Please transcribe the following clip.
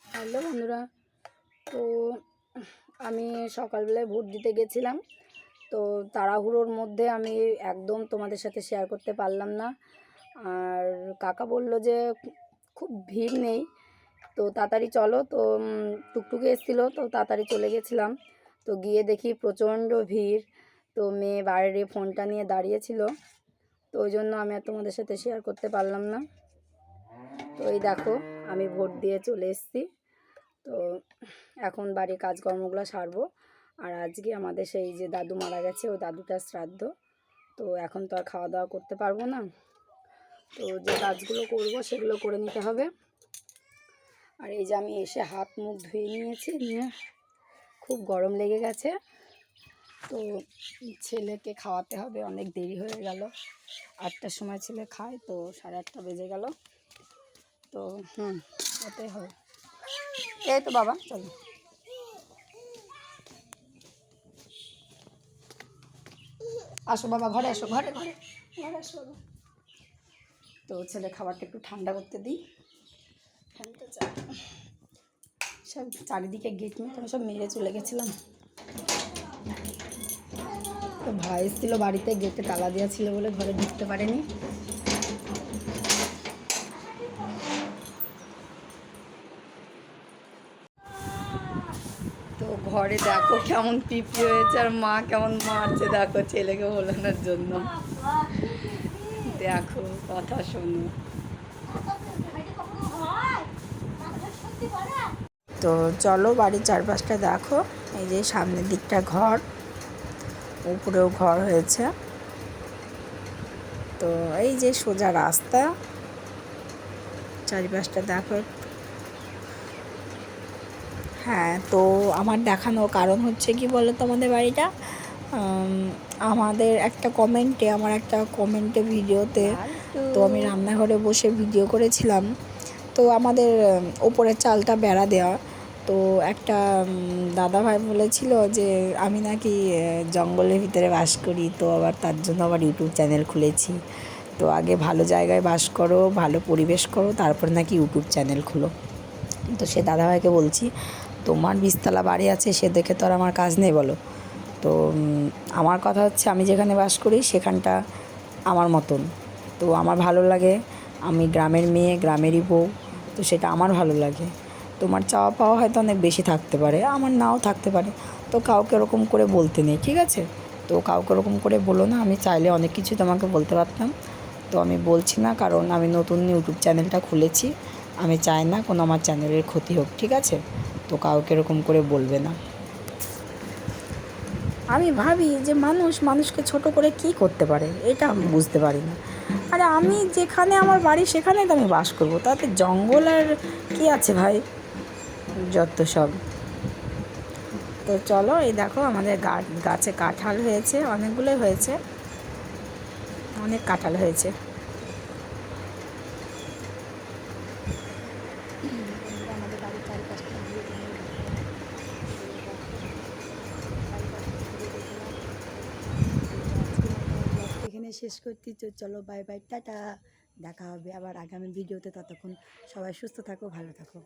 Hello বন্ধুরা, তো আমি সকালবেলায় ভোট দিতে গেছিলাম। তো তাড়াহুড়োর মধ্যে আমি একদম তোমাদের সাথে শেয়ার করতে পারলাম না। আর কাকা বলল যে খুব ভিড় নেই, তো তাড়াতাড়ি চলো। তো টুকটুকে এসেছিলো, তো তাড়াতাড়ি চলে গেছিলাম। তো গিয়ে দেখি প্রচণ্ড ভিড়। তো মেয়ে বাইরে ফোনটা নিয়ে দাঁড়িয়েছিল, তো ওই জন্য আমি আর তোমাদের সাথে শেয়ার করতে পারলাম না। তো এই দেখো, আমি ভোট দিয়ে চলে এসেছি। তো এখন বাড়ির কাজকর্মগুলো সারবো। আর আজকে আমাদের সেই যে দাদু মারা গেছে, ওই দাদুটার শ্রাদ্ধ। তো এখন তো আর খাওয়া দাওয়া করতে পারবো না, তো যে কাজগুলো করব সেগুলো করে নিতে হবে। আর এই যে আমি এসে হাত মুখ ধুয়ে নিয়েছি, নিয়ে খুব গরম লেগে গেছে। তো ছেলেকে খাওয়াতে হবে, অনেক দেরি হয়ে গেল। 8টার সময় ছেলে খায়, তো 8:30 বেজে গেল। তো ওটাই হবে। এই তো বাবা, চলো। আসো বাবা, ঘরে আসো, ঘরে ঘরে ঘরে আসো বাবা। তো ছেলে খাবারটা একটু ঠান্ডা করতে দিই। ফ্যানটা সব চারিদিকে গেট মেট আমি সব মেরে চলে গেছিলাম। তো ভাই এসেছিলো বাড়িতে, গেটে তালা দেওয়া ছিল বলে ঘরে ঢুকতে পারেনি। তো ঘরে দেখো কেমন পিঁপড়ে হয়েছে, আর মা কেমন মারছে দেখো ছেলেকে ভোলানোর জন্য। দেখো, কথা শোনো। তো চলো বাড়ির চারপাশটা দেখো। এই যে সামনের দিকটা ঘর, উপরেও ঘর হয়েছে। তো এই যে সোজা রাস্তা, চারিপাশটা দেখো। হ্যাঁ, তো আমার দেখানোর কারণ হচ্ছে কি বলো তো, আমাদের বাড়িটা আমাদের একটা কমেন্টে ভিডিওতে, তো আমি রান্নাঘরে বসে ভিডিও করেছিলাম। তো আমাদের ওপরের চালটা বেড়া দেওয়া। তো একটা দাদাভাই বলেছিল যে আমি নাকি জঙ্গলের ভিতরে বাস করি, তো আবার তার জন্য আবার ইউটিউব চ্যানেল খুলেছি। তো আগে ভালো জায়গায় বাস করো, ভালো পরিবেশ করো, তারপর নাকি ইউটিউব চ্যানেল খুলো। তো সে দাদাভাইকে বলছি, তোমার 20তলা বাড়ি আছে, সে দেখে তো আর আমার কাজ নেই বলো। তো আমার কথা হচ্ছে, আমি যেখানে বাস করি সেখানটা আমার মতন। তো আমার ভালো লাগে, আমি গ্রামের মেয়ে, গ্রামেরই বউ, তো সেটা আমার ভালো লাগে। তোমার চাওয়া পাওয়া হয়তো অনেক বেশি থাকতে পারে, আমার নাও থাকতে পারে। তো কাউকে ওরকম করে বলতে নেই, ঠিক আছে? তো কাউকে ওরকম করে বলো না। আমি চাইলে অনেক কিছু তোমাকে বলতে পারতাম, তো আমি বলছি না, কারণ আমি নতুন ইউটিউব চ্যানেলটা খুলেছি। আমি চাই না কোনো আমার চ্যানেলের ক্ষতি হোক, ঠিক আছে? তো কাউকে এরকম করে বলবে না। আমি ভাবি যে মানুষকে ছোট করে কি করতে পারে, এটা আমি বুঝতে পারি না। আরে আমি যেখানে আমার বাড়ি সেখানেই তো আমি বাস করবো, তাতে জঙ্গল আর কি আছে ভাই, যত সব। তো চলো, এই দেখো আমাদের গাছে কাঁঠাল হয়েছে, অনেকগুলোই হয়েছে, অনেক কাঁঠাল হয়েছে। আমাদের বাড়ির চারিপাশটা এখানে শেষ করতে। চলো, বাই বাই, টাটা। দেখা হবে আবার আগামী ভিডিওতে। ততক্ষণ সবাই সুস্থ থাকো, ভালো থাকো।